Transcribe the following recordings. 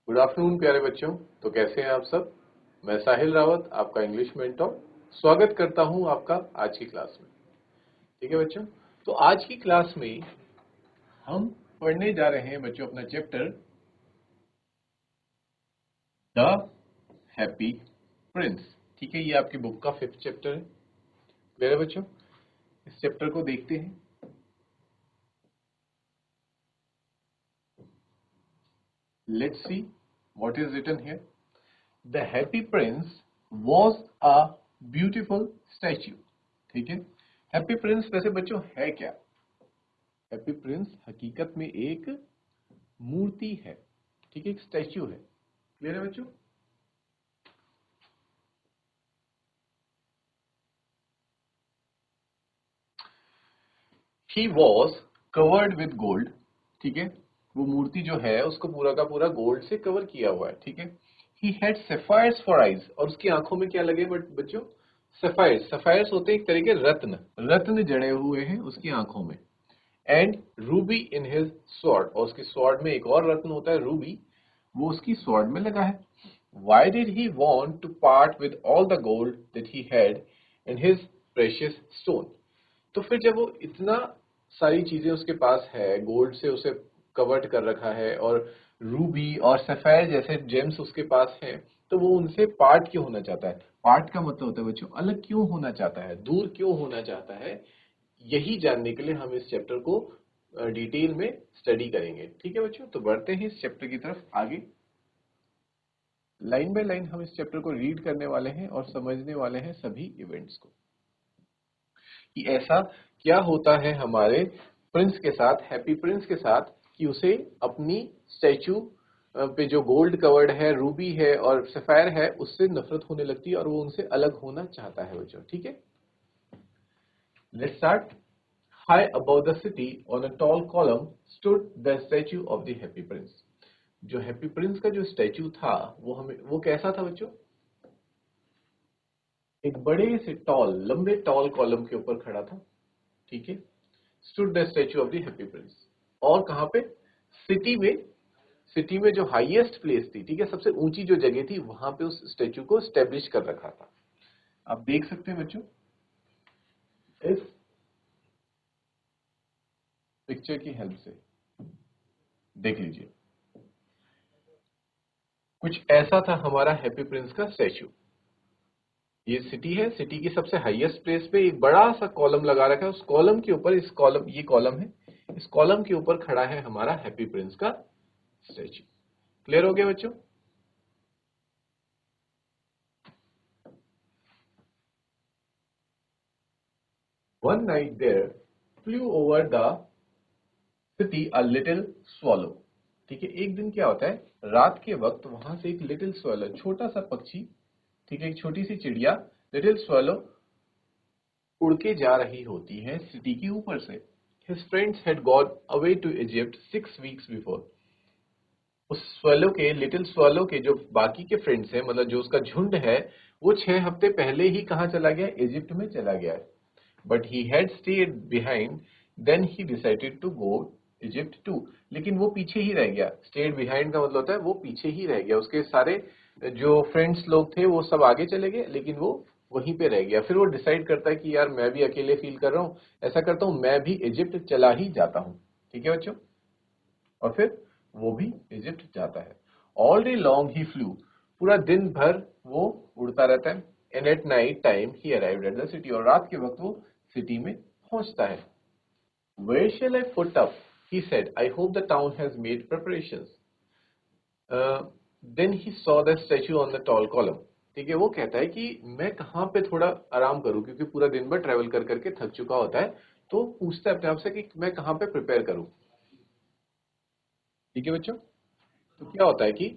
Good afternoon प्यारे बच्चों। तो कैसे हैं आप सब। मैं साहिल रावत, आपका इंग्लिश मेंटर, स्वागत करता हूं आपका आज की क्लास में। ठीक है बच्चों, तो आज की क्लास में हम पढ़ने जा रहे हैं बच्चों अपना चैप्टर द हैप्पी प्रिंस। ठीक है, ये आपकी बुक का 5th चैप्टर है। क्लियर है बच्चों, इस चैप्टर को देखते हैं। Let's see what is written here. The happy prince was a beautiful statue. ठीक है, हैप्पी प्रिंस वैसे बच्चों है क्या। हैप्पी प्रिंस हकीकत में एक मूर्ति है। ठीक है, एक स्टैच्यू है। क्लियर है बच्चों। He was covered with gold. ठीक है, वो मूर्ति जो है उसको पूरा का पूरा गोल्ड से कवर किया हुआ है। ठीक है, he had sapphires for eyes, और उसकी आंखों में क्या लगे बच्चों, सफायर्स। सफायर्स होते हैं एक तरह के रत्न, रत्न जड़े हुए हैं उसकी आंखों में। And Ruby in his sword, और उसकी स्वॉर्ड में एक और रत्न होता है रूबी, वो उसकी स्वॉर्ड में लगा है। Why did he want to part with all the gold that he had in his precious stone? तो फिर जब वो इतना सारी चीजें उसके पास है, गोल्ड से उसे कवर्ड कर रखा है, और रूबी और सफायर जैसे जेम्स उसके पास हैं, तो वो उनसे पार्ट क्यों होना चाहता है। पार्ट का मतलब होता है बच्चों अलग क्यों होना चाहता है, दूर क्यों होना चाहता है। यही जानने के लिए हम इस चैप्टर को डिटेल में स्टडी करेंगे। ठीक है बच्चों, तो बढ़ते हैं इस चैप्टर की तरफ आगे। लाइन बाय लाइन हम इस चैप्टर को रीड करने वाले हैं और समझने वाले हैं सभी इवेंट्स को, कि ऐसा क्या होता है हमारे प्रिंस के साथ, हैप्पी प्रिंस के साथ, कि उसे अपनी स्टैचू पे जो गोल्ड कवर्ड है, रूबी है और सफायर है, उससे नफरत होने लगती है और वो उनसे अलग होना चाहता है बच्चों। ठीक है, let's start. High above the city on a tall column stood the statue of the happy Prince. जो हैप्पी प्रिंस का जो स्टैचू था वो कैसा था बच्चों, एक बड़े से टॉल, लंबे टॉल कॉलम के ऊपर खड़ा था। ठीक है, stood the statue of the happy Prince. और कहां पे, सिटी में। सिटी में जो हाईएस्ट प्लेस थी, ठीक है, सबसे ऊंची जो जगह थी, वहां पे उस स्टैचू को स्टैब्लिश कर रखा था। आप देख सकते हैं बच्चों इस पिक्चर की हेल्प से, देख लीजिए। कुछ ऐसा था हमारा हैप्पी प्रिंस का स्टैचू। ये सिटी है, सिटी की सबसे हाईएस्ट प्लेस पे एक बड़ा सा कॉलम लगा रखा है। उस कॉलम के ऊपर, इस कॉलम, ये कॉलम है, इस कॉलम के ऊपर खड़ा है हमारा हैप्पी प्रिंस का स्टैचू। क्लियर हो गया बच्चों। One night there flew over the city a little swallow. ठीक है, एक दिन क्या होता है, रात के वक्त वहां से एक लिटिल स्वॉलो, छोटा सा पक्षी, ठीक है, एक छोटी सी चिड़िया, लिटिल स्वॉलो, उड़ के जा रही होती है सिटी के ऊपर से। His friends had gone away to Egypt 6 weeks before. उस स्वैलो के, लिटिल स्वैलो के जो बाकी के फ्रेंड्स हैं, मतलब जो उसका झुंड है, वो 6 हफ्ते पहले ही कहाँ चला गया, इजिप्ट में चला गया है। But he had stayed behind, then he decided to go Egypt too. लेकिन वो पीछे ही रह गया। स्टेड बिहाइंड का मतलब होता है वो पीछे ही रह गया। उसके सारे जो फ्रेंड्स लोग थे वो सब आगे चले गए, लेकिन वो वहीं पे रह गया। फिर वो डिसाइड करता है कि यार मैं भी अकेले फील कर रहा हूँ, ऐसा करता हूँ मैं भी इजिप्ट चला ही जाता हूँ। ठीक है बच्चों, और फिर वो भी इजिप्ट जाता है। All day long he flew, पूरा दिन भर वो उड़ता रहता है। And at night time he arrived at the city, और रात के वक्त वो सिटी में पहुंचता है। Where shall I put up, he said, I hope the town has made preparations. Then he saw the statue on the tall column. ठीक है, वो कहता है कि मैं कहाँ पे थोड़ा आराम करूं, क्योंकि पूरा दिन भर ट्रेवल कर करके थक चुका होता है। तो पूछता है अपने आप से कि मैं कहाँ पे प्रिपेयर करूं। ठीक है बच्चों, तो क्या होता है कि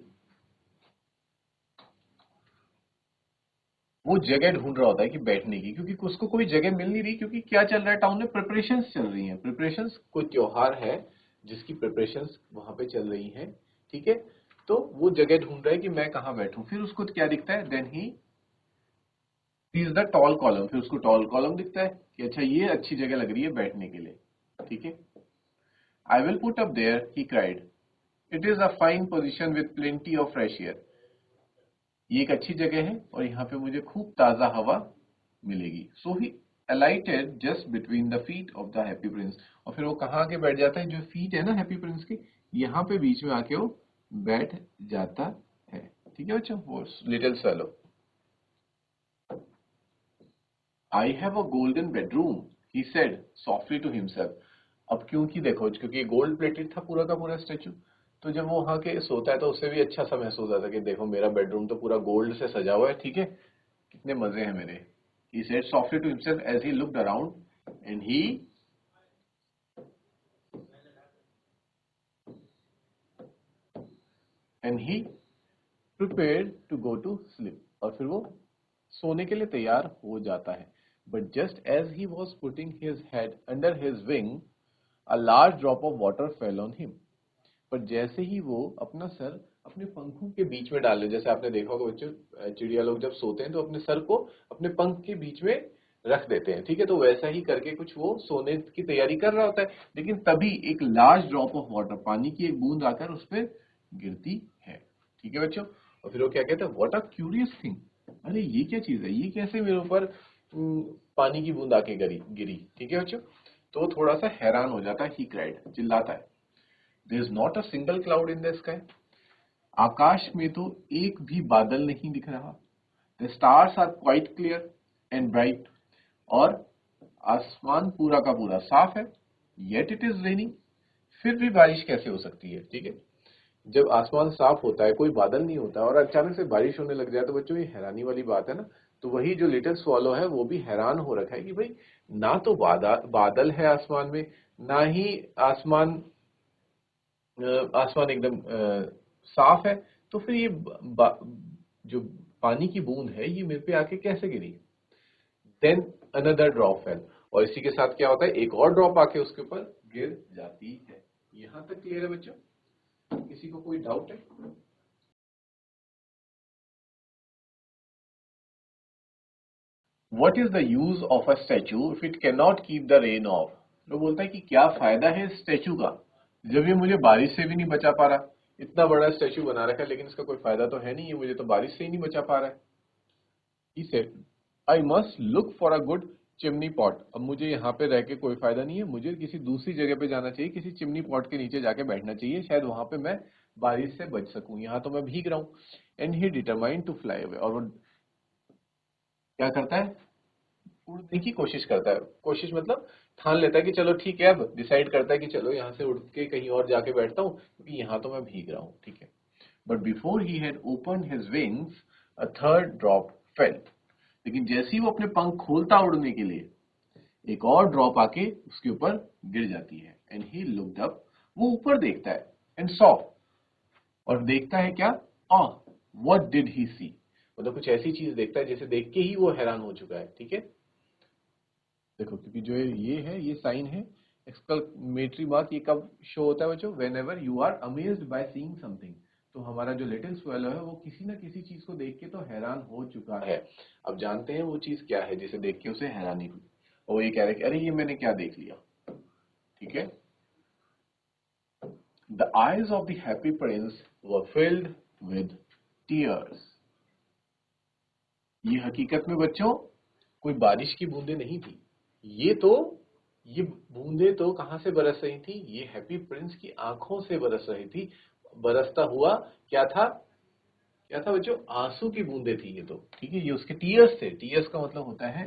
वो जगह ढूंढ रहा होता है कि बैठने की, क्योंकि उसको कोई जगह मिल नहीं रही। क्योंकि क्या चल रहा है टाउन में, प्रिपरेशंस चल रही हैं। प्रिपरेशंस, कोई त्योहार है जिसकी प्रिपरेशंस वहां पे चल रही हैं। ठीक है, तो वो जगह ढूंढ रहा है कि मैं कहाँ बैठूं। फिर उसको क्या दिखता है, then he sees the tall column, फिर उसको टॉल कॉलम दिखता है कि अच्छा ये अच्छी जगह लग रही है बैठने के लिए। ठीक है, I will put up there, he cried, it is a fine position with plenty of fresh air. ये एक अच्छी जगह है और यहाँ पे मुझे खूब ताजा हवा मिलेगी। सो ही alighted just between the feet of the happy prince। और फिर वो कहाँ आके बैठ जाता है, जो फीट है ना हैप्पी प्रिंस के, यहाँ पे बीच में आके वो बैठ जाता है। ठीक है बच्चों, वो little swallow. I have a golden bedroom, he said softly to himself. अब क्योंकि देखो, क्योंकि गोल्ड प्लेटेड था पूरा का पूरा स्टेचू, तो जब वो वहां के सोता है तो उससे भी अच्छा सा महसूस होता है कि देखो मेरा बेडरूम तो पूरा गोल्ड से सजा हुआ है। ठीक है, कितने मजे हैं मेरे। He said softly to himself as he looked around and he prepared to go to sleep। और फिर वो सोने के लिए तैयार हो जाता है। But just as he was putting his head under his wing, a large drop of water fell on him। पर जैसे ही वो अपना सर अपने पंखों के बीच में डाले, जैसे आपने देखा होगा बच्चों, चिड़िया लोग जब सोते हैं तो अपने सर को अपने पंख के बीच में रख देते हैं। ठीक है, तो वैसा ही करके कुछ वो सोने की तैयारी कर रहा होता है, लेकिन तभी एक लार्ज ड्रॉप ऑफ वाटर, पानी की एक बूंद आकर उस पर गिरती है। ठीक है बच्चों, और फिर वो क्या कहते हैं, व्हाट अ क्यूरियस थिंग, अरे ये क्या चीज है, ये कैसे मेरे ऊपर पानी की बूंद आके गिरी। ठीक है बच्चों, तो वो थोड़ा सा हैरान हो जाता है, ही क्राइड, चिल्लाता है। There is not a single cloud in the sky। आकाश में तो एक भी बादल नहीं दिख रहा। The stars are quite clear and bright। और आसमान पूरा का पूरा साफ है। Yet it is raining। फिर भी बारिश कैसे हो सकती है। ठीक है, जब आसमान साफ होता है, कोई बादल नहीं होता और अचानक से बारिश होने लग जाए, तो बच्चों ये हैरानी वाली बात है ना। तो वही जो लिटिल स्वॉलो है वो भी हैरान हो रखा है कि भाई ना तो बादल है आसमान में, ना ही आसमान आसमान एकदम साफ है, तो फिर ये जो पानी की बूंद है ये मेरे पे आके कैसे गिरी। Then another drop fell. और इसी के साथ क्या होता है, एक और ड्रॉप आके उसके ऊपर गिर जाती है। यहां तक क्लियर है बच्चों, किसी को कोई डाउट है। What is the use of a statue if it cannot keep the rain off। वो बोलता है कि क्या फायदा है स्टैचू का जब ये मुझे बारिश से भी नहीं बचा पा रहा। इतना बड़ा स्टैचू बना रखा है लेकिन इसका कोई फायदा तो है नहीं, ये मुझे तो बारिश से ही नहीं बचा पा रहा है। He said, I must look for a good chimney pot. अब मुझे यहाँ पे रह के कोई फायदा नहीं है, मुझे किसी दूसरी जगह पे जाना चाहिए, किसी चिमनी पॉट के नीचे जाके बैठना चाहिए, शायद वहां पे मैं बारिश से बच सकूं, यहाँ तो मैं भीग रहा हूँ। And he determined to fly away. और वो क्या करता है, उड़ने की कोशिश करता है। कोशिश मतलब ठान लेता है कि चलो ठीक है, अब डिसाइड करता है कि चलो यहाँ से उड़ के कहीं और जाके बैठता हूँ, क्योंकि यहाँ तो मैं भीग रहा हूँ। ठीक है, but before he had open his wings a third drop fail. लेकिन जैसे ही वो अपने पंख खोलता उड़ने के लिए, एक और ड्रॉप आके उसके ऊपर गिर जाती है। And he looked up. वो ऊपर देखता है एंड सॉ, और देखता है क्या, व्हाट डिड ही सी। मतलब कुछ ऐसी चीज देखता है जिसे देख के ही वो हैरान हो चुका है। ठीक है, देखो क्योंकि जो ये है, ये साइन है एक्सक्लेमेटरी मार्क, ये कब शो होता है बच्चों, whenever you are amazed by seeing something. तो हमारा जो लिटिल स्वेलो है वो किसी ना किसी चीज को देख के तो हैरान हो चुका है। अब जानते हैं वो चीज क्या है जिसे देख के उसे हैरानी हुई। और वो ये कह रहा है कि अरे ये मैंने क्या देख लिया। ठीक है, the eyes of the happy Prince were filled with tears. ये हकीकत में बच्चों कोई बारिश की बूंदें नहीं थी, ये तो ये बूंदें तो कहां से बरस रही थी, ये हैप्पी प्रिंस की आंखों से बरस रही थी। बरसता हुआ क्या था, क्या था बच्चों, आंसू की बूंदें थी ये तो। ठीक है, ये उसके टीयर्स थे। टीयर्स का मतलब होता है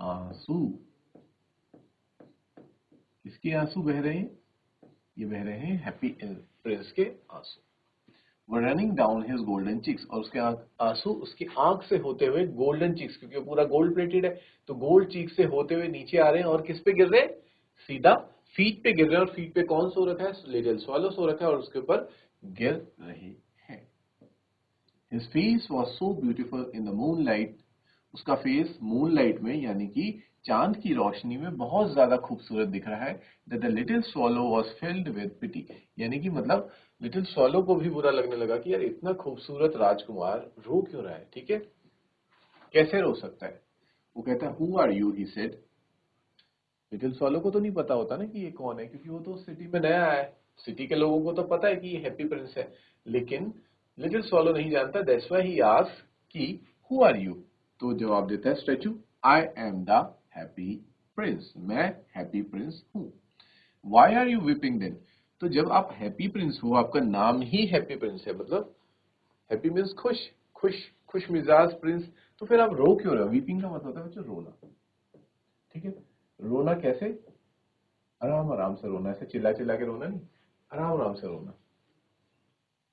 आंसू। किसके आंसू बह रहे हैं, ये बह रहे हैं हैप्पी प्रिंस के आंसू। were running down his golden cheeks। और उसके आंसू उसकी आंख से होते हुए गोल्डन चीक्स, क्योंकि वो पूरा गोल्ड प्लेटेड है, तो गोल्ड चीक से होते हुए नीचे आ रहे हैं। और किस पे गिर रहे हैं, सीधा फीट पे गिर रहे हैं। और फीट पे कौन सो रखा है, लिटिल स्वॉलो सो रखा है और उसके ऊपर गिर रहे हैं। His face was so beautiful in the moonlight। उसका फेस मूनलाइट में यानी कि चांद की रोशनी में बहुत ज्यादा खूबसूरत दिख रहा है। That the little swallow was filled with pity। यानी कि मतलब लिटिल स्वॉलो को भी बुरा लगने लगा कि यार इतना खूबसूरत राजकुमार रो क्यों रहा है। ठीक है, कैसे रो सकता है। वो कहता है who are you, he said. Little swallow को तो नहीं पता होता ना कि ये कौन है, क्योंकि वो तो सिटी में नया आया है। सिटी के लोगों को तो पता है कि ये हैप्पी प्रिंस है, लेकिन लिटिल स्वॉलो नहीं जानता। दैट्स व्हाई ही आस्क्स कि हु आर यू। तो जवाब देता है statue, I am the happy prince, मैं हैप्पी प्रिंस हूं। Why are you weeping then? तो जब आप हैप्पी प्रिंस हो, आपका नाम ही हैप्पी प्रिंस है, मतलब हैप्पी मीन्स खुश, खुश खुश मिजाज प्रिंस, तो फिर आप रो क्यों रहे हो? वीपिंग का मतलब होता है बच्चों रोना, ठीक है। रोना कैसे? आराम आराम से रोना, ऐसे चिल्ला चिल्ला के रोना नहीं, आराम आराम से रोना।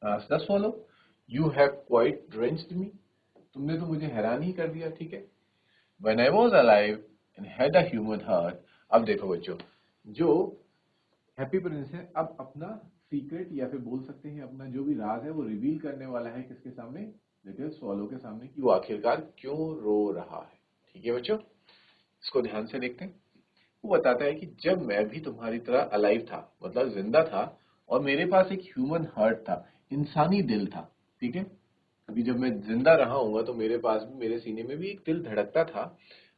Asked the swallow, you have quite drenched me, तुमने तो मुझे हैरान ही कर दिया, ठीक है। When I was alive and had a human heart, अब देखो बच्चों, जो हैप्पी प्रिंस है अब अपना सीक्रेट या फिर बोल सकते हैं अपना जो भी राज है वो रिवील करने वाला है किसके सामने? लिटिल स्वॉलो के सामने, कि वो आखिरकार क्यों रो रहा है। ठीक है बच्चों, इसको ध्यान से देखते हैं। वो बताता है कि जब मैं भी तुम्हारी तरह अलाइव था, मतलब जिंदा था, और मेरे पास एक ह्यूमन हार्ट था, इंसानी दिल था, ठीक है। अभी जब मैं जिंदा रहा हूंगा तो मेरे पास भी, मेरे सीने में भी एक दिल धड़कता था।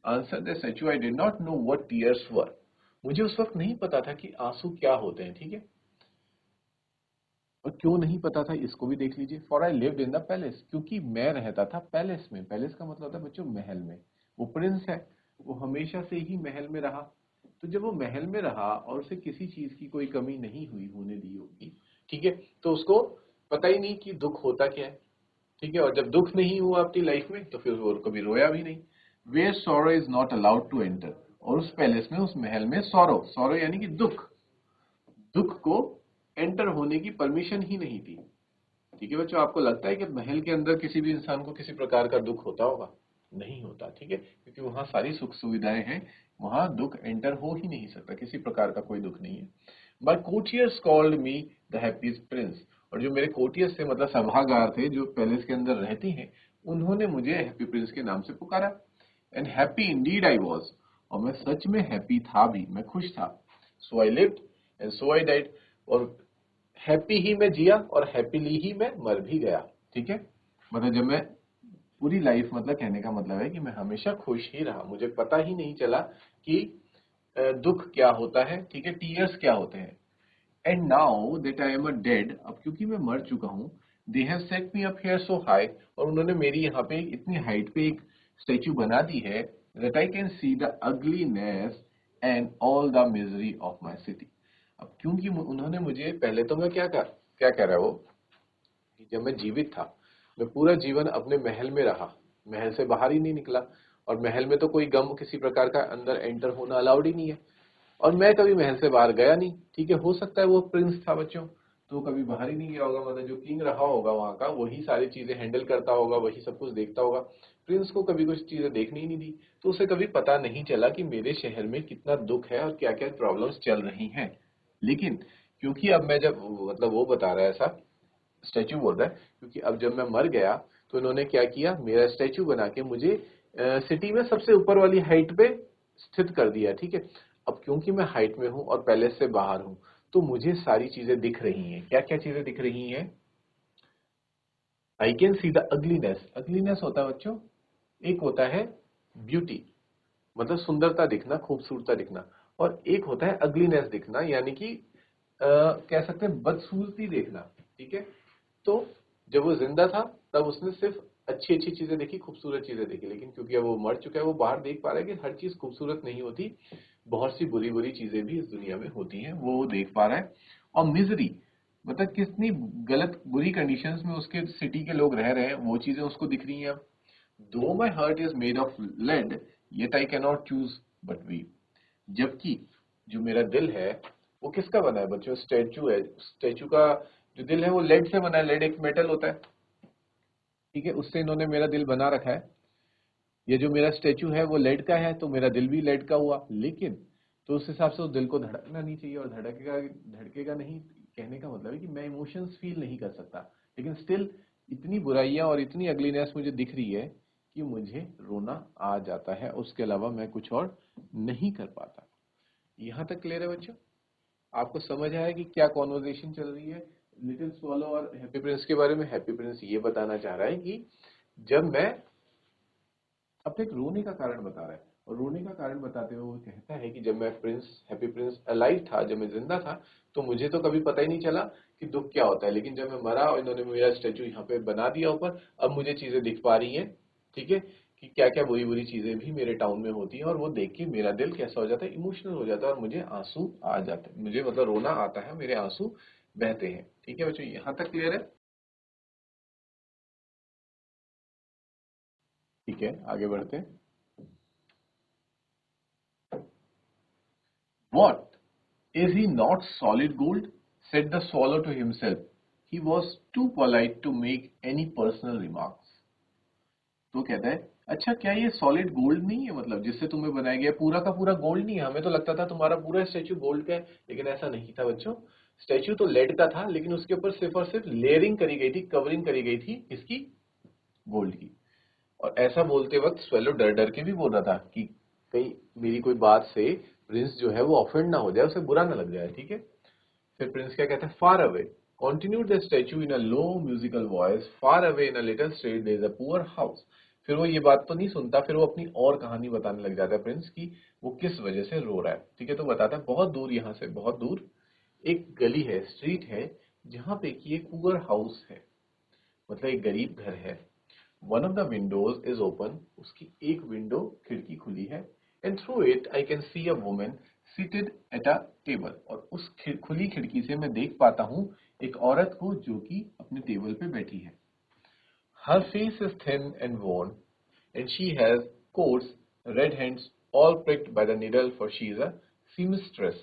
Answer the statue, I did not know what tears were, मुझे उस वक्त नहीं पता था कि आंसू क्या होते हैं, ठीक है। और क्यों नहीं पता था इसको भी देख लीजिए। For I lived in the palace, क्योंकि मैं रहता था पैलेस में। पैलेस का मतलब होता है बच्चों महल में। वो प्रिंस है, वो हमेशा से ही महल में रहा। तो जब वो महल में रहा और उसे किसी चीज की कोई कमी नहीं हुई होने दी होगी, ठीक है, तो उसको पता ही नहीं कि दुख होता क्या है, ठीक है। और जब दुख नहीं हुआ अपनी लाइफ में तो फिर वो कभी रोया भी नहीं। Where sorrow is not allowed to enter, और उस पैलेस में, उस महल में सॉरो, सॉरो यानी कि दुख, दुख को एंटर होने की परमिशन ही नहीं थी। ठीक है बच्चों, आपको लगता है कि महल के अंदर किसी भी इंसान को किसी प्रकार का दुख होता होगा? नहीं होता, ठीक है, क्योंकि वहां सारी सुख सुविधाएं हैं, वहां दुख एंटर हो ही नहीं सकता, किसी प्रकार का कोई दुख नहीं है। My courtiers called me the happiest prince, और जो मेरे कोटियर्स थे, मतलब सभागार थे जो पैलेस के अंदर रहती हैं, उन्होंने मुझे हैप्पी प्रिंस के नाम से पुकारा। And happy Indeed I was, और मैं सच में हैप्पी था भी, मैं खुश था। So I lived and so I died, और हैप्पी ही मैं जिया और हैप्पीली ही मैं मर भी गया, ठीक है। मतलब जब मैं पूरी लाइफ, मतलब कहने का मतलब है कि मैं हमेशा खुश ही रहा, मुझे पता ही नहीं चला कि दुख क्या होता है, ठीक है, टीयर्स क्या होते हैं। And now that I am a dead, अब क्योंकि मैं मर चुका हूं, they have set me up here so high, और उन्होंने मेरी यहाँ पे इतनी हाइट पे एक स्टेच्यू बना दी है, that I can see the ugliness and all the misery of my city. अब क्योंकि उन्होंने मुझे, पहले तो मैं क्या कह रहा है वो, कि जब मैं जीवित था, मैं पूरा जीवन अपने महल में रहा, महल से बाहर ही नहीं निकला, और महल में तो कोई गम किसी प्रकार का अंदर एंटर होना अलाउड ही नहीं है, और मैं कभी महल से बाहर गया नहीं, ठीक है। हो सकता है वो प्रिंस था बच्चों, तो कभी बाहर ही नहीं गया होगा, मतलब जो किंग रहा होगा वहां का, वही सारी चीजें हैंडल करता होगा, वही सब कुछ देखता होगा। प्रिंस को कभी कुछ चीजें देखने ही नहीं दी, तो उसे कभी पता नहीं चला कि मेरे शहर में कितना दुख है और क्या क्या प्रॉब्लम्स चल रही हैं। लेकिन क्योंकि अब मैं जब, मतलब वो बता रहा है ऐसा, स्टैचू बोल रहा है, क्योंकि अब जब मैं मर गया तो इन्होंने क्या किया, मेरा स्टैचू बना के मुझे सिटी में सबसे ऊपर वाली हाइट पे स्थित कर दिया, ठीक है। अब क्योंकि मैं हाइट में हूं और पैलेस से बाहर हूं, तो मुझे सारी चीजें दिख रही हैं। क्या क्या चीजें दिख रही हैं? I can see the ugliness, ugliness होता है बच्चों, एक होता है ब्यूटी, मतलब सुंदरता दिखना, खूबसूरता दिखना, और एक होता है अगलीनेस दिखना, यानी कि कह सकते हैं बदसूरती देखना, ठीक है। तो जब वो जिंदा था तब उसने सिर्फ अच्छी अच्छी चीजें देखी, खूबसूरत चीजें देखी, लेकिन क्योंकि अब वो मर चुका है, वो बाहर देख पा रहा है कि हर चीज खूबसूरत नहीं होती, बहुत सी बुरी बुरी चीजें भी इस दुनिया में होती हैं, वो देख पा रहा है। और मिजरी, मतलब कितनी गलत बुरी कंडीशंस में उसके सिटी के लोग रह रहे हैं, वो चीजें उसको दिख रही हैं अब। Though my heart is made of lead, yet I can not choose but weep, जबकि जो मेरा दिल है वो किसका बना है बच्चों? स्टैचू है, स्टैचू का जो दिल है वो लेड से बना है, लेड एक मेटल होता है, ठीक है, उससे इन्होंने मेरा दिल बना रखा है। ये जो मेरा स्टैचू है वो लेड का है, तो मेरा दिल भी लेड का हुआ, लेकिन तो उस हिसाब से उस दिल को धड़कना नहीं चाहिए, और धड़केगा, धड़केगा नहीं, कहने का मतलब है कि मैं इमोशंस फील नहीं कर सकता, लेकिन स्टिल इतनी बुराइयां और इतनी अगलीनेस मुझे दिख रही है कि मुझे रोना आ जाता है, उसके अलावा मैं कुछ और नहीं कर पाता। यहां तक क्लियर है बच्चों? आपको समझ आया कि क्या कॉन्वर्जेशन चल रही है लिटिल स्वॉलो और हैप्पी प्रिंस के बारे में? हैप्पी प्रिंस ये बताना चाह रहा है कि जब मैं, अब एक रोने का कारण बता रहा है, और रोने का कारण बताते हुए वो कहता है कि जब मैं हैप्पी प्रिंस अलाइव था, जब मैं जिंदा था, तो मुझे तो कभी पता ही नहीं चला कि दुख क्या होता है, लेकिन जब मैं मरा और इन्होंने मेरा स्टेचू यहाँ पे बना दिया ऊपर, अब मुझे चीजें दिख पा रही हैं, ठीक है, कि क्या क्या बुरी बुरी चीजें भी मेरे टाउन में होती हैं, और वो देख के मेरा दिल कैसा हो जाता है, इमोशनल हो जाता है, और मुझे आंसू आ जाते हैं, मुझे मतलब रोना आता है, मेरे आंसू बहते हैं। ठीक है बच्चों, यहाँ तक क्लियर है? ठीक है, आगे बढ़ते हैं। What? Is he not solid gold? Said the swallow to himself. He was too polite to make any personal remarks. तो कहता है, अच्छा क्या ये सॉलिड गोल्ड नहीं है, मतलब जिससे तुम्हें बनाया गया पूरा का पूरा गोल्ड नहीं है? हमें तो लगता था तुम्हारा पूरा स्टैचू गोल्ड का है, लेकिन ऐसा नहीं था बच्चों। स्टैचू तो लेड का था, लेकिन उसके ऊपर सिर्फ और सिर्फ लेयरिंग करी गई थी, कवरिंग करी गई थी, इसकी गोल्ड की। और ऐसा बोलते वक्त स्वेलो डर डर के भी बोल रहा था कि कहीं मेरी कोई बात से प्रिंस जो है वो ऑफेंड ना हो जाए, उसे बुरा ना लग जाए। ठीक है, फिर प्रिंस क्या कहता है, far away continued the statue in a low musical voice, far away in a little street there is a poor house। फिर वो ये बात तो नहीं सुनता, फिर वो अपनी और कहानी बताने लग जाता है प्रिंस की, वो किस वजह से रो रहा है। ठीक है, तो बताता है बहुत दूर, यहाँ से बहुत दूर एक गली है, स्ट्रीट है, जहां पे कि एक पुअर हाउस है, मतलब एक गरीब घर है। One of the Windows is open, उसकी एक विंडो खिड़की खुली है, and through it I can see a woman seated at a table, और उस खुली खिड़की से मैं देख पाता हूं एक औरत को जो कि अपने टेबल पे बैठी है। Her face is thin and worn, and she has coarse red hands all pricked by the needle, for she is a seamstress।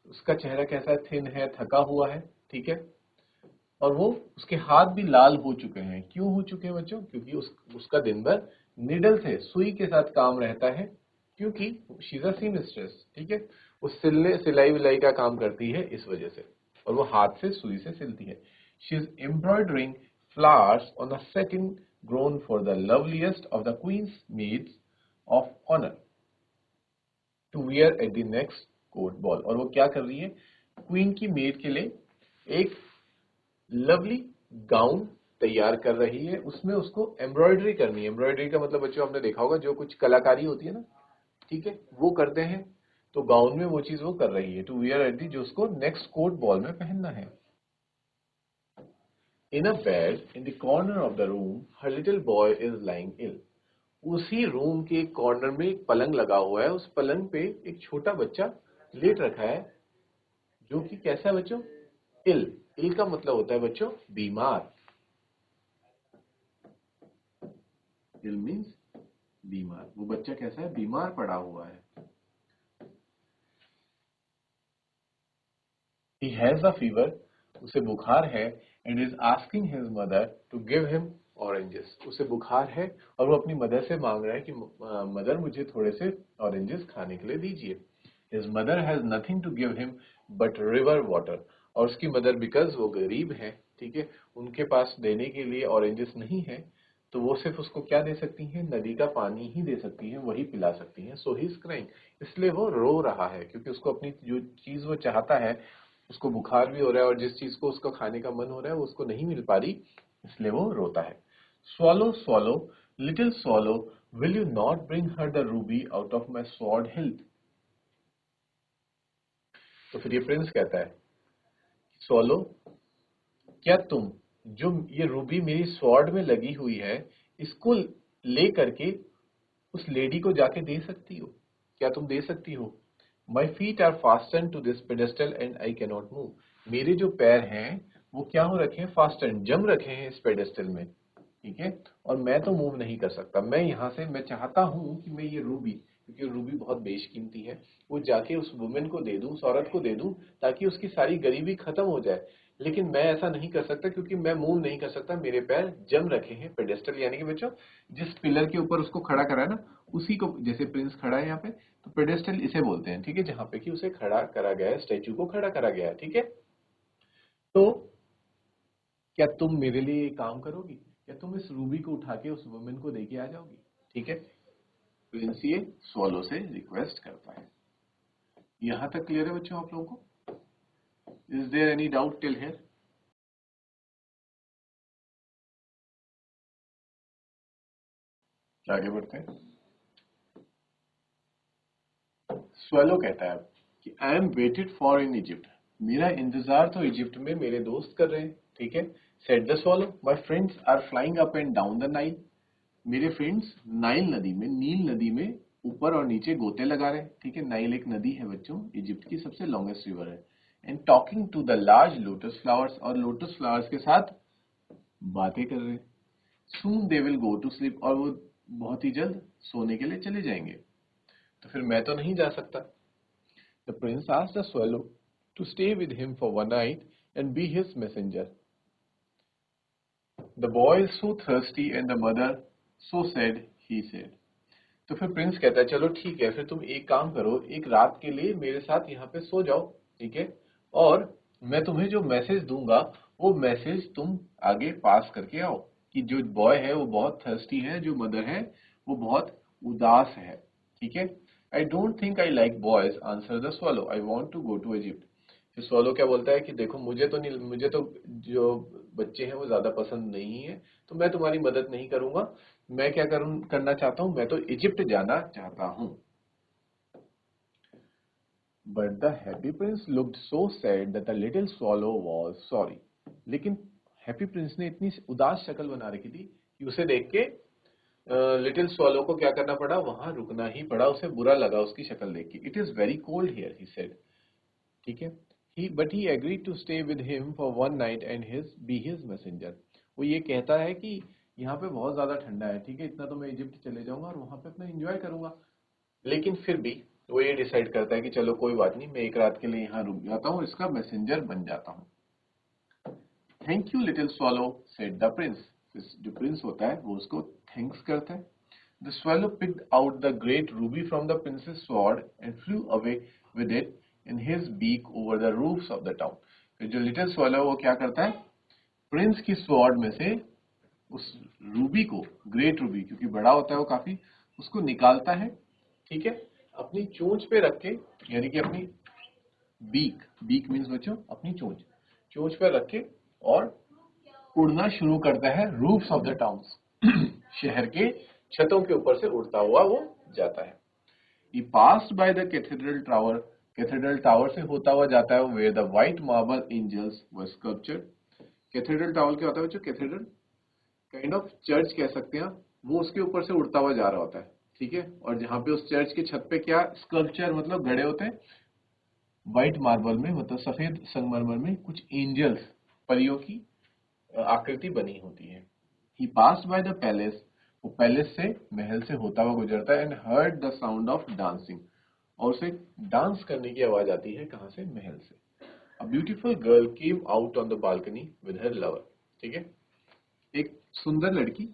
उसका चेहरा कैसा है, थिन है, थका हुआ है, ठीक है, और वो उसके हाथ भी लाल हो चुके हैं। क्यों हो चुके हैं बच्चों? क्योंकि उसका दिन भर निडल से, सुई के साथ काम रहता है, क्योंकि शी इज अ सीमस्ट्रेस। ठीक है, वो सिलाई विलाई का काम करती है इस वजह से, और वो हाथ से सुई से सिलती है। She is embroidering flowers on a satin gown for the loveliest of the queen's maids of honour to wear at the next court ball. और वो क्या कर रही है, क्वीन की मेड के लिए एक लवली गाउन तैयार कर रही है, उसमें उसको एम्ब्रॉयडरी करनी है। एम्ब्रॉयडरी का मतलब बच्चों आपने देखा होगा, जो कुछ कलाकारी होती है ना, ठीक है, वो करते हैं, तो गाउन में वो चीज वो कर रही है, टू वियर एट दी, जो उसको नेक्स्ट कोर्ट बॉल में पहनना है। In a bed in the corner of the room her little boy is lying ill. उसी रूम के कॉर्नर में एक पलंग लगा हुआ है, उस पलंग पे एक छोटा बच्चा लेट रखा है, जो कि कैसा है बच्चों, इल। इल का मतलब होता है बच्चों बीमार। इल मीन्स बीमार। वो बच्चा कैसा है, बीमार पड़ा हुआ है। ही हैज अ फीवर, उसे बुखार है, and is asking his mother to give him oranges. उसे बुखार है और वो अपनी मदर से मांग रहा है कि मदर मुझे थोड़े से ऑरेंजेस खाने के लिए दीजिए। His mother has nothing to give him but river water. और उसकी मदर, बिकॉज वो गरीब है, ठीक है, उनके पास देने के लिए ऑरेंजेस नहीं है, तो वो सिर्फ उसको क्या दे सकती हैं, नदी का पानी ही दे सकती हैं, वही पिला सकती हैं। सो ही इज क्राइंग, इसलिए वो रो रहा है, क्योंकि उसको अपनी जो चीज वो चाहता है, उसको बुखार भी हो रहा है, और जिस चीज को उसको खाने का मन हो रहा है वो उसको नहीं मिल पा रही, इसलिए वो रोता है। Swallow swallow little swallow, will you not bring her the Ruby out of my sword hilt. तो फिर ये प्रिंस कहता है, स्वॉलो, क्या तुम जो ये रूबी मेरी स्वॉर्ड में लगी हुई है, इसको ले करके उस लेडी को जाके दे सकती हो? क्या तुम दे सकती हो? My feet are fasten to this pedestal and I cannot move. मेरे जो पैर हैं वो क्या हो रखे हैं, फास्टन, जम रखे हैं इस पेडेस्टल में, ठीक है, और मैं तो मूव नहीं कर सकता। मैं यहाँ से, मैं चाहता हूँ कि मैं ये रूबी, क्योंकि रूबी बहुत बेशकीमती है, वो जाके उस वुमेन को दे दूं, उस औरत को दे दूं, ताकि उसकी सारी गरीबी खत्म हो जाए। लेकिन मैं ऐसा नहीं कर सकता, क्योंकि मैं मूव नहीं कर सकता, मेरे पैर जम रखे हैं पेडेस्टल, यानी कि बच्चों जिस पिलर के ऊपर उसको खड़ा करा है ना, उसी को, जैसे प्रिंस खड़ा है यहाँ पे, तो पेडेस्टल इसे बोलते हैं, ठीक है, जहां पे कि उसे खड़ा करा गया है, स्टैचू को खड़ा करा गया है। ठीक है, तो क्या तुम मेरे लिए ये काम करोगी? क्या तुम इस रूबी को उठा के उस वुमेन को देके आ जाओगी? ठीक है, प्रिंस ये स्वॉलो से रिक्वेस्ट करता है। यहां तक क्लियर है बच्चों आप लोगों को? Is there any doubt till here? आगे बढ़ते हैं। स्वेलो कहता है कि I am waited for in Egypt, मेरा इंतजार तो इजिप्ट में मेरे दोस्त कर रहे हैं, ठीक है। Said the swallow, my friends are flying up and down the Nile, मेरे फ्रेंड्स नाइल नदी में, नील नदी में ऊपर और नीचे गोते लगा रहे हैं, ठीक है। नाइल एक नदी है बच्चों, इजिप्ट की सबसे लॉन्गेस्ट रिवर है। And talking to the large lotus flowers, और लोटस फ्लावर्स के साथ बातें कर रहे हैं। Soon they will go to sleep, और वो बहुत ही जल्द सोने के लिए चले जाएंगे। तो फिर मैं तो नहीं जा सकता। The Prince asked the swallow to stay with him for one night and be his messenger. The boy is so thirsty and the mother so sad, he said. तो फिर प्रिंस कहता है चलो ठीक है, फिर तुम एक काम करो, एक रात के लिए मेरे साथ यहाँ पे सो जाओ, ठीक है। और मैं तुम्हें जो मैसेज दूंगा वो मैसेज तुम आगे पास करके आओ कि जो बॉय है वो बहुत थर्स्टी है, जो मदर है वो बहुत उदास है, ठीक है। I don't think I like boys, answer the swallow, I want to go to Egypt. फिर swallow क्या बोलता है कि देखो मुझे तो नहीं, मुझे तो जो बच्चे हैं वो ज्यादा पसंद नहीं है, तो मैं तुम्हारी मदद नहीं करूंगा। मैं क्या करना चाहता हूं, मैं तो इजिप्ट जाना चाहता हूं। But the happy Prince looked so sad that the little swallow was sorry. लेकिन हैप्पी प्रिंस ने इतनी उदास शक्ल बना रखी थी कि उसे देख के लिटिल स्वॉलो को क्या करना पड़ा, वहां रुकना ही पड़ा। उसे बुरा लगा उसकी शक्ल देख के। It is very cold here, he said, ठीक है। He agreed to stay with him for one night and be his messenger. वो ये कहता है कि यहाँ पे बहुत ज्यादा ठंडा है, ठीक है, इतना तो मैं इजिप्ट चले जाऊंगा और वहां पे अपना एंजॉय करूंगा। लेकिन फिर भी वो ये डिसाइड करता है कि चलो कोई बात नहीं, मैं एक रात के लिए यहाँ रुक जाता हूँ, इसका मैसेंजर बन जाता हूँ। Thank you little swallow, said the Prince. जो प्रिंस होता है वो उसको थैंक्स करता है। The swallow picked out the great ruby from the prince's sword and flew away with it in his beak over the roofs of the town. फिर जो little swallow वो क्या करता है, प्रिंस की स्वॉर्ड में से उस रूबी को, ग्रेट रूबी क्योंकि बड़ा होता है वो काफी, उसको निकालता है, ठीक है, अपनी चोंच पे रख के, यानी कि अपनी बीक, बीक मीन्स बच्चों अपनी चोंच, चोंच पे रख के और उड़ना शुरू करता है रूफ्स ऑफ द टाउन्स, शहर के छतों के ऊपर से उड़ता हुआ वो जाता है। He passed by the cathedral tower, cathedral tower से होता हुआ जाता है where the white marble angels were sculptured. Cathedral tower क्या होता है बच्चों, कैथेड्रल काइंड ऑफ चर्च कह सकते हैं, वो उसके ऊपर से उड़ता हुआ जा रहा होता है, ठीक है। और जहां पे उस चर्च के छत पे क्या स्कल्पचर मतलब गड़े होते हैं, व्हाइट मार्बल में मतलब सफेद संगमरमर में कुछ एंजल्स, परियों की आकृति बनी होती है। ही पास बाय द पैलेस, वो पैलेस से, महल से होता हुआ गुजरता है। And heard the sound of dancing, और उसे डांस करने की आवाज आती है, कहां से, महल से। A beautiful girl came out on the balcony with her lover, ठीक है। एक सुंदर लड़की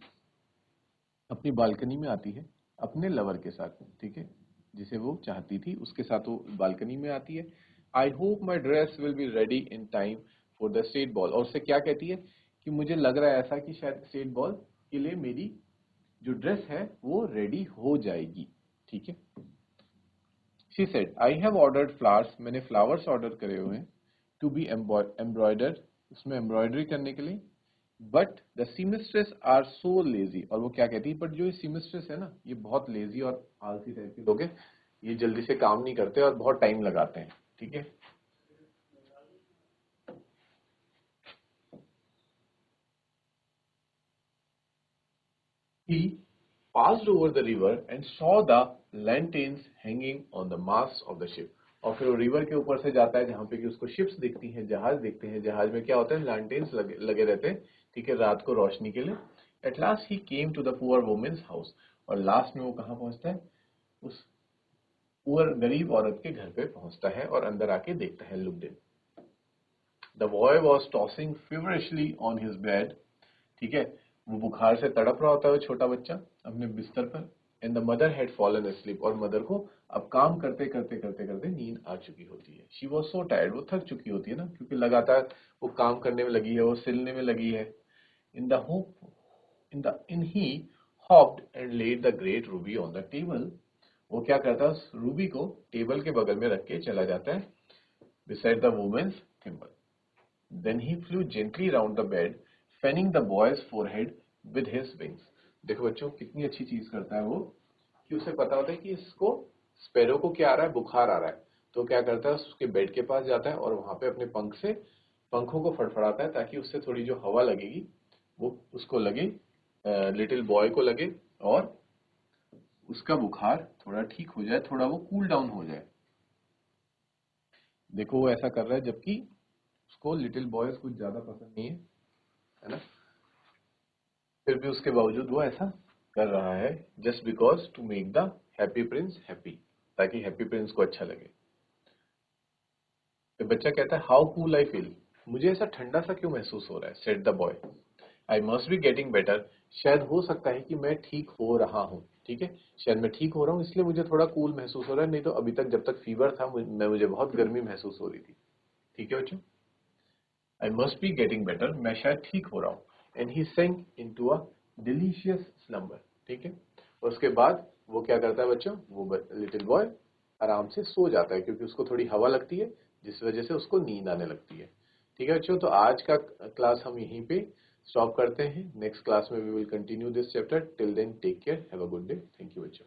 अपनी बालकनी में आती है अपने लवर के साथ, ठीक है, जिसे वो चाहती थी उसके साथ वो बालकनी में आती है। I hope my dress will be ready in time for the state ball, और उससे क्या कहती है कि मुझे लग रहा है ऐसा कि शायद स्टेट बॉल के लिए मेरी जो ड्रेस है वो रेडी हो जाएगी, ठीक है। She said I have ordered flowers, मैंने फ्लावर्स ऑर्डर करे हुए हैं, टू बी एम्ब्रॉयडर्ड, उसमें एम्ब्रॉयडरी करने के लिए। But the seamstress are so lazy, और वो क्या कहती है, बट जो ये सीमिस्ट्रेस है ना, ये बहुत लेजी और आलसी टाइप के लोग हैं, ये जल्दी से काम नहीं करते और बहुत टाइम लगाते हैं, ठीक है। He passed over the river and saw the lanterns hanging on the masts of the ship. और फिर वो रिवर के ऊपर से जाता है जहां पे कि उसको शिप्स दिखती हैं, जहाज दिखते हैं, जहाज में क्या होता है, लैंटेन्स लगे रहते हैं, ठीक है, रात को रोशनी के लिए। At last he came to the poor women's house, और लास्ट में वो कहां पहुंचता है, उस पुअर गरीब औरत के घर पे पहुंचता है और अंदर आके देखता है, looked in. The boy was tossing feverishly on his bed, ठीक है, वो बुखार से तड़प रहा होता है छोटा बच्चा अपने बिस्तर पर। And the mother had fallen asleep, और मदर को अब काम करते करते करते करते नींद आ चुकी होती है। शी वॉज सो टायर्ड, वो थक चुकी होती है ना, क्योंकि लगातार वो काम करने में लगी है, वो सिलने में लगी है। In the hope in he hopped and laid the great ruby on the table, वो क्या करता है, उस रूबी को टेबल के बगल में रख के चला जाता है, beside the woman's thimble. Then he flew gently round the bed, fanning the boy's forehead with his wings. देखो बच्चों कितनी अच्छी चीज करता है वो, कि उसे पता होता है कि इसको स्पैरो को क्या आ रहा है, बुखार आ रहा है, तो क्या करता है उसके बेड के पास जाता है और वहां पे अपने पंखों को फड़फड़ाता है ताकि उससे थोड़ी जो हवा लगेगी वो उसको लगे, लिटिल बॉय को लगे और उसका बुखार थोड़ा ठीक हो जाए, थोड़ा वो कूल डाउन हो जाए। देखो वो ऐसा कर रहा है जबकि उसको लिटिल बॉयज कुछ ज्यादा पसंद नहीं है ना, फिर भी उसके बावजूद वो ऐसा कर रहा है, just because to make the happy prince happy, ताकि हैप्पी प्रिंस को अच्छा लगे। तो बच्चा कहता है हाउ कूल आई फील, मुझे ऐसा ठंडा सा क्यों महसूस हो रहा है, said the boy. I must be getting better, शायद हो सकता है कि मैं ठीक हो रहा हूँ, ठीक है, शायद मैं ठीक हो रहा हूँ इसलिए मुझे थोड़ा कूल महसूस हो रहा है, नहीं तो अभी तक जब तक फीवर था मुझे बहुत गर्मी महसूस हो रही थी। ठीक है बच्चों, I must be getting better, मैं शायद ठीक हो रहा हूँ। एंड ही सेंक इनटू अ डिलीशियस स्लम्बर, ठीक है, और उसके बाद वो क्या करता है बच्चों, वो लिटिल बॉय आराम से सो जाता है क्योंकि उसको थोड़ी हवा लगती है जिस वजह से उसको नींद आने लगती है। ठीक है बच्चों, तो आज का क्लास हम यहीं पे स्टॉप करते हैं। नेक्स्ट क्लास में we will continue this chapter. Till then take care, have a good day. Thank you बच्चों।